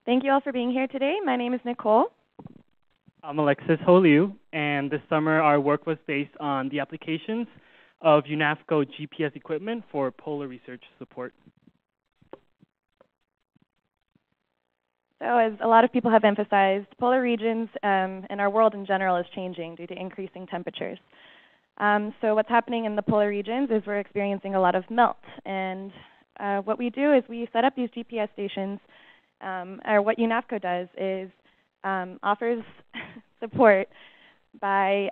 Thank you all for being here today. My name is Nicole. I'm Alexis, and this summer our work was based on the applications of UNAVCO GPS equipment for polar research support. So as a lot of people have emphasized, polar regions and our world in general is changing due to increasing temperatures. So what's happening in the polar regions is we're experiencing a lot of melt. And what we do is we set up these GPS stations, or what UNAVCO does is offers support by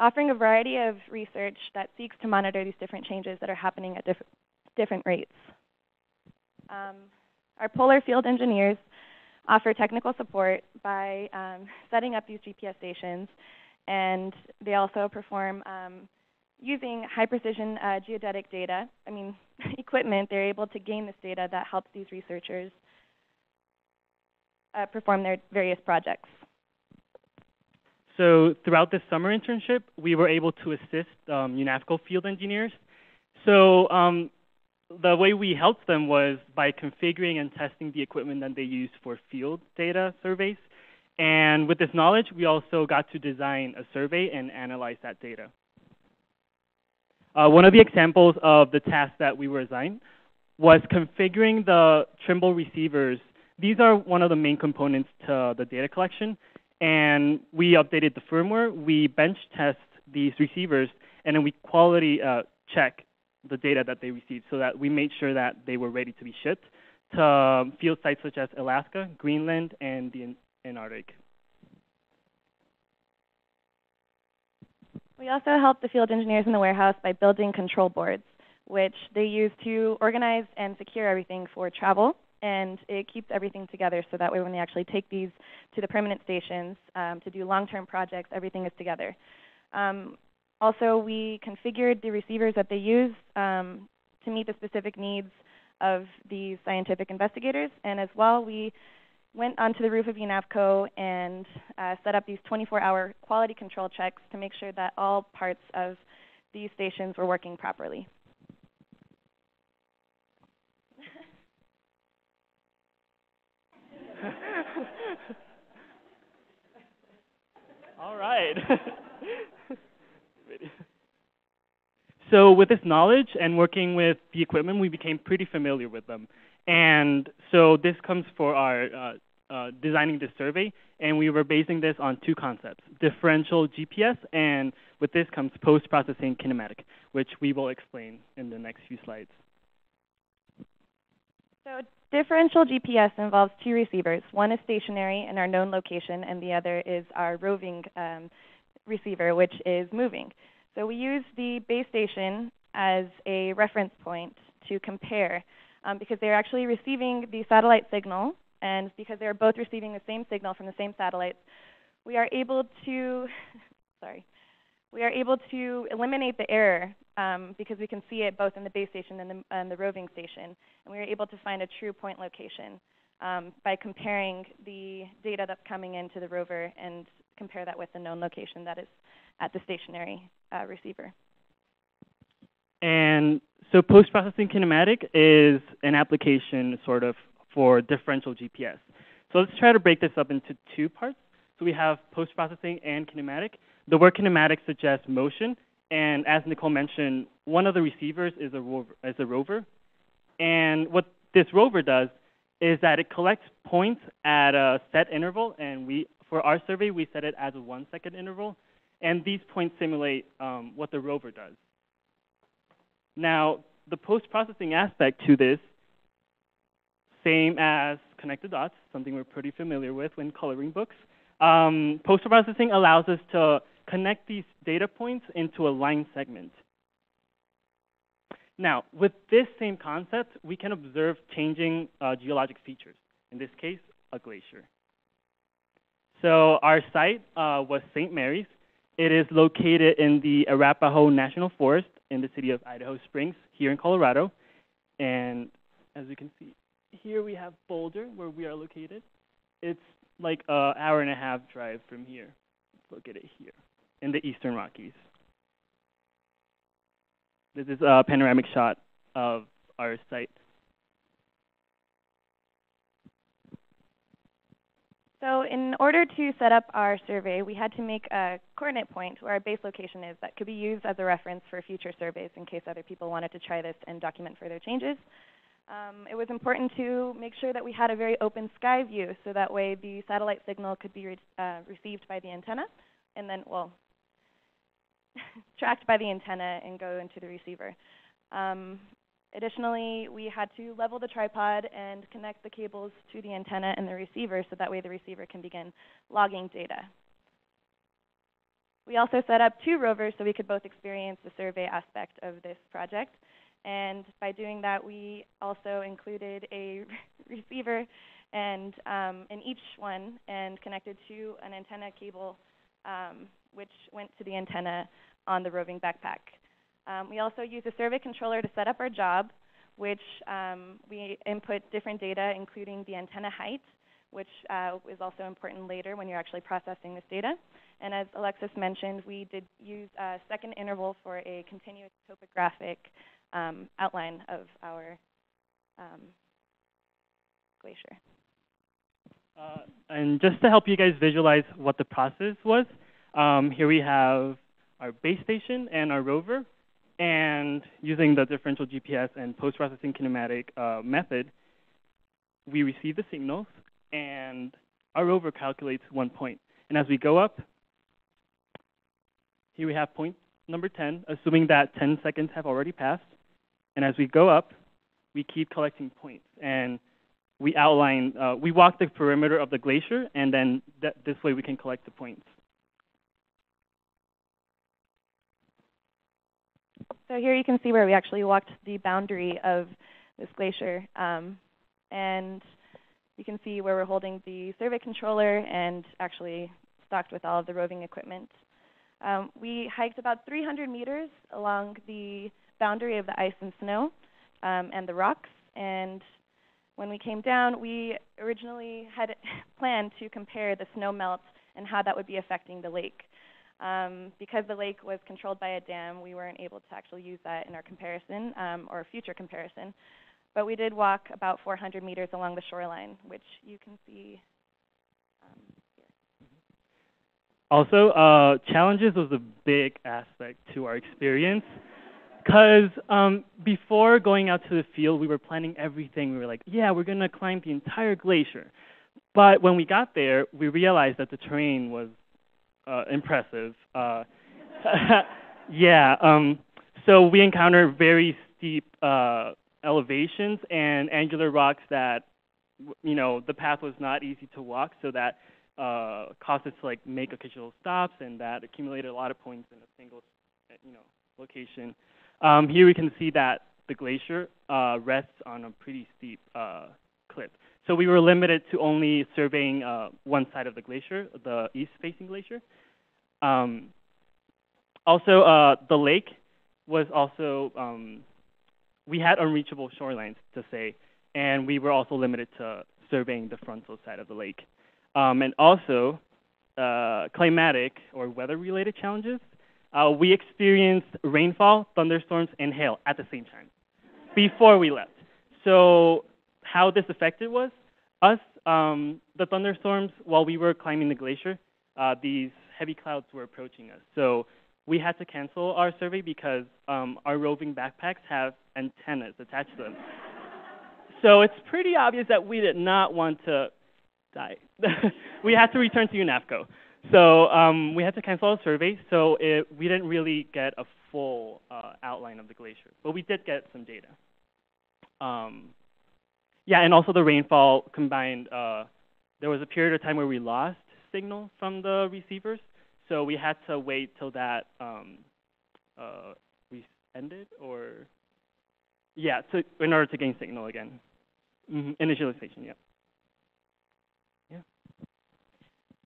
offering a variety of research that seeks to monitor these different changes that are happening at different rates. Our polar field engineers offer technical support by setting up these GPS stations, and they also perform using high-precision geodetic data. Equipment. They're able to gain this data that helps these researchers perform their various projects. So throughout this summer internship, we were able to assist UNAVCO field engineers. So the way we helped them was by configuring and testing the equipment that they use for field data surveys. And with this knowledge, we also got to design a survey and analyze that data. One of the examples of the tasks that we were assigned was configuring the Trimble receivers. These are one of the main components to the data collection. And we updated the firmware, we bench test these receivers, and then we quality check the data that they received so that we made sure that they were ready to be shipped to field sites such as Alaska, Greenland, and the Antarctic. We also help the field engineers in the warehouse by building control boards, which they use to organize and secure everything for travel. And it keeps everything together so that way when they actually take these to the permanent stations to do long-term projects, everything is together. Also, we configured the receivers that they use to meet the specific needs of these scientific investigators. And as well, we went onto the roof of UNAVCO and set up these 24-hour quality control checks to make sure that all parts of these stations were working properly. All right. So with this knowledge and working with the equipment, we became pretty familiar with them. And so this comes for our designing this survey, and we were basing this on two concepts, differential GPS, and with this comes post-processing kinematic, which we will explain in the next few slides. So differential GPS involves two receivers. One is stationary in our known location, and the other is our roving receiver, which is moving. So we use the base station as a reference point to compare because they're actually receiving the satellite signal, and because they're both receiving the same signal from the same satellites, we are able to, eliminate the error because we can see it both in the base station and the roving station. And we are able to find a true point location by comparing the data that's coming into the rover and compare that with the known location that is at the stationary receiver. And so post-processing kinematic is an application sort of for differential GPS. So let's try to break this up into two parts. So we have post-processing and kinematic. The word kinematic suggests motion, and as Nicole mentioned, one of the receivers is a rover. And what this rover does is that it collects points at a set interval, and for our survey, we set it as a 1 second interval. And these points simulate what the rover does. Now, the post-processing aspect to this, same as connected dots, something we're pretty familiar with when coloring books. Post-processing allows us to connect these data points into a line segment. Now, with this same concept, we can observe changing geologic features, in this case, a glacier. So our site was St. Mary's. It is located in the Arapahoe National Forest in the city of Idaho Springs here in Colorado. And as you can see, here we have Boulder, where we are located. It's like an hour and a half drive from here. Let's look at it here. in the Eastern Rockies. This is a panoramic shot of our site. So in order to set up our survey, we had to make a coordinate point where our base location is that could be used as a reference for future surveys in case other people wanted to try this and document further changes. It was important to make sure that we had a very open sky view, so that way the satellite signal could be received by the antenna, and then, well, tracked by the antenna and go into the receiver. Additionally, we had to level the tripod and connect the cables to the antenna and the receiver, so that way the receiver can begin logging data. We also set up 2 rovers so we could both experience the survey aspect of this project. And by doing that, we also included a receiver and in each one and connected to an antenna cable, which went to the antenna on the roving backpack. We also used a survey controller to set up our job, which we input different data, including the antenna height, which is also important later when you're actually processing this data. And as Alexis mentioned, we did use a second interval for a continuous topographic outline of our glacier. And just to help you guys visualize what the process was, here we have our base station and our rover. And using the differential GPS and post-processing kinematic method, we receive the signals, and our rover calculates 1 point. And as we go up, here we have point number 10, assuming that 10 seconds have already passed. And as we go up, we keep collecting points. And we outline, we walk the perimeter of the glacier, and then this way we can collect the points. So here you can see where we actually walked the boundary of this glacier. And you can see where we're holding the survey controller and actually stocked with all of the roving equipment. We hiked about 300 meters along the boundary of the ice and snow and the rocks. And when we came down, we originally had planned to compare the snow melt and how that would be affecting the lake. Because the lake was controlled by a dam, we weren't able to actually use that in our comparison or future comparison. But we did walk about 400 meters along the shoreline, which you can see here. Also, challenges was a big aspect to our experience. Because before going out to the field, we were planning everything. We were like, yeah, we're going to climb the entire glacier. But when we got there, we realized that the terrain was impressive. Yeah, so we encountered very steep elevations and angular rocks that, you know, the path was not easy to walk, so that caused us to like make occasional stops, and that accumulated a lot of points in a single, you know, location. Here we can see that the glacier rests on a pretty steep cliff. So we were limited to only surveying one side of the glacier, the east-facing glacier. Also, the lake was also, we had unreachable shorelines to say, and we were also limited to surveying the frontal side of the lake. And also, climatic or weather-related challenges. We experienced rainfall, thunderstorms, and hail at the same time before we left. So how this affected was us, the thunderstorms, while we were climbing the glacier, these heavy clouds were approaching us. So we had to cancel our survey because our roving backpacks have antennas attached to them. So it's pretty obvious that we did not want to die. We had to return to UNAVCO. So we had to cancel our survey, so we didn't really get a full outline of the glacier. But we did get some data. Yeah, and also the rainfall combined, there was a period of time where we lost signal from the receivers, so we had to wait till that ended, or yeah, in order to gain signal again. Initialization, yeah. Yeah.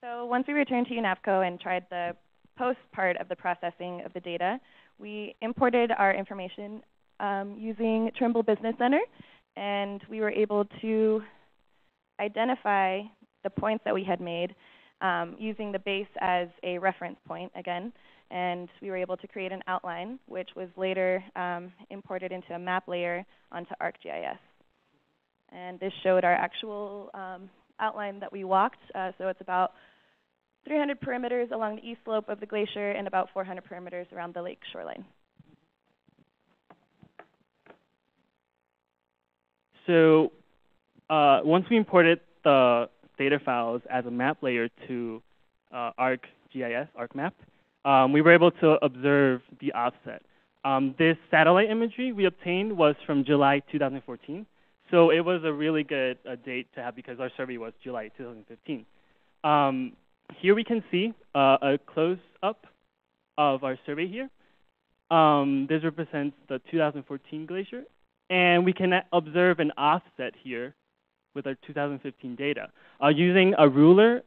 So once we returned to UNAVCO and tried the post part of the processing of the data, we imported our information using Trimble Business Center, and we were able to identify the points that we had made using the base as a reference point again. And we were able to create an outline, which was later imported into a map layer onto ArcGIS. And this showed our actual outline that we walked. So it's about 300 perimeters along the east slope of the glacier and about 400 perimeters around the lake shoreline. So once we imported the data files as a map layer to ArcGIS, ArcMap, we were able to observe the offset. This satellite imagery we obtained was from July 2014. So it was a really good date to have because our survey was July 2015. Here we can see a close-up of our survey here. This represents the 2014 glacier. And we can observe an offset here with our 2015 data. Using a ruler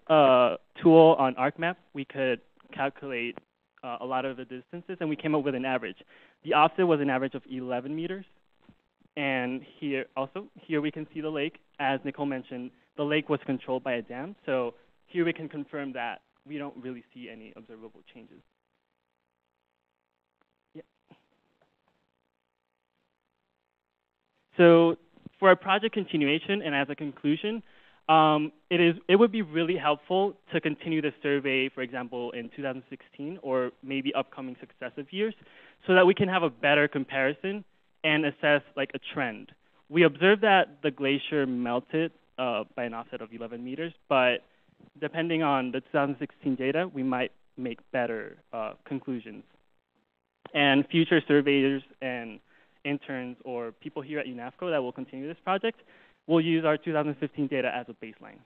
tool on ArcMap, we could calculate a lot of the distances, and we came up with an average. The offset was an average of 11 meters. And here we can see the lake. As Nicole mentioned, the lake was controlled by a dam. So here we can confirm that we don't really see any observable changes. Yeah. So for our project continuation and as a conclusion, it would be really helpful to continue the survey, for example, in 2016 or maybe upcoming successive years, so that we can have a better comparison and assess like a trend. We observed that the glacier melted by an offset of 11 meters, but depending on the 2016 data, we might make better conclusions. And future surveyors and interns or people here at UNAVCO that will continue this project will use our 2015 data as a baseline.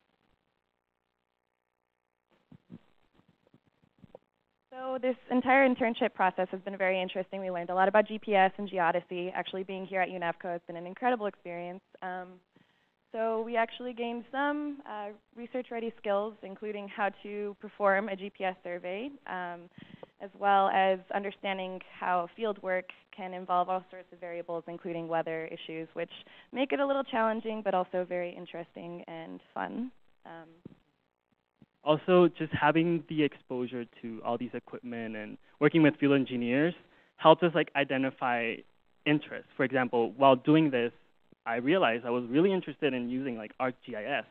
So this entire internship process has been very interesting. We learned a lot about GPS and geodesy. Actually being here at UNAVCO has been an incredible experience. So we actually gained some research-ready skills, including how to perform a GPS survey, as well as understanding how field work can involve all sorts of variables, including weather issues, which make it a little challenging, but also very interesting and fun. Also, just having the exposure to all these equipment and working with field engineers helped us like identify interests. For example, while doing this, I realized I was really interested in using like ArcGIS.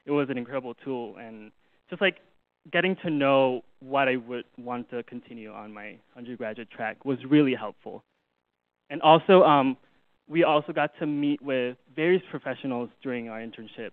It was an incredible tool, and just like getting to know what I would want to continue on my undergraduate track was really helpful. And also, we also got to meet with various professionals during our internship.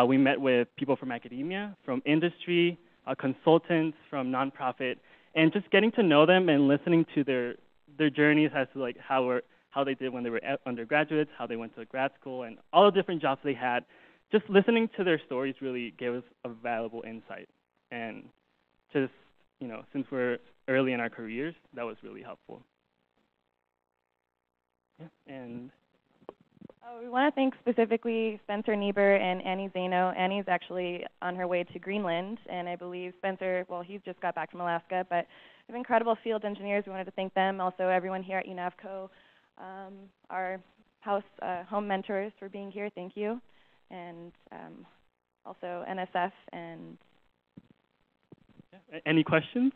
We met with people from academia, from industry, consultants from nonprofit, and just getting to know them and listening to their journeys as to like how they did when they were undergraduates, how they went to grad school, and all the different jobs they had. Just listening to their stories really gave us a valuable insight. And just, you know, since we're early in our careers, that was really helpful. Yeah, and we want to thank specifically Spencer Niebuhr and Annie Zaino. Annie's actually on her way to Greenland, and I believe Spencer, well, he's just got back from Alaska, but we have incredible field engineers. We wanted to thank them. Also, everyone here at UNAVCO, our home mentors for being here. Thank you. And also NSF and... Any questions?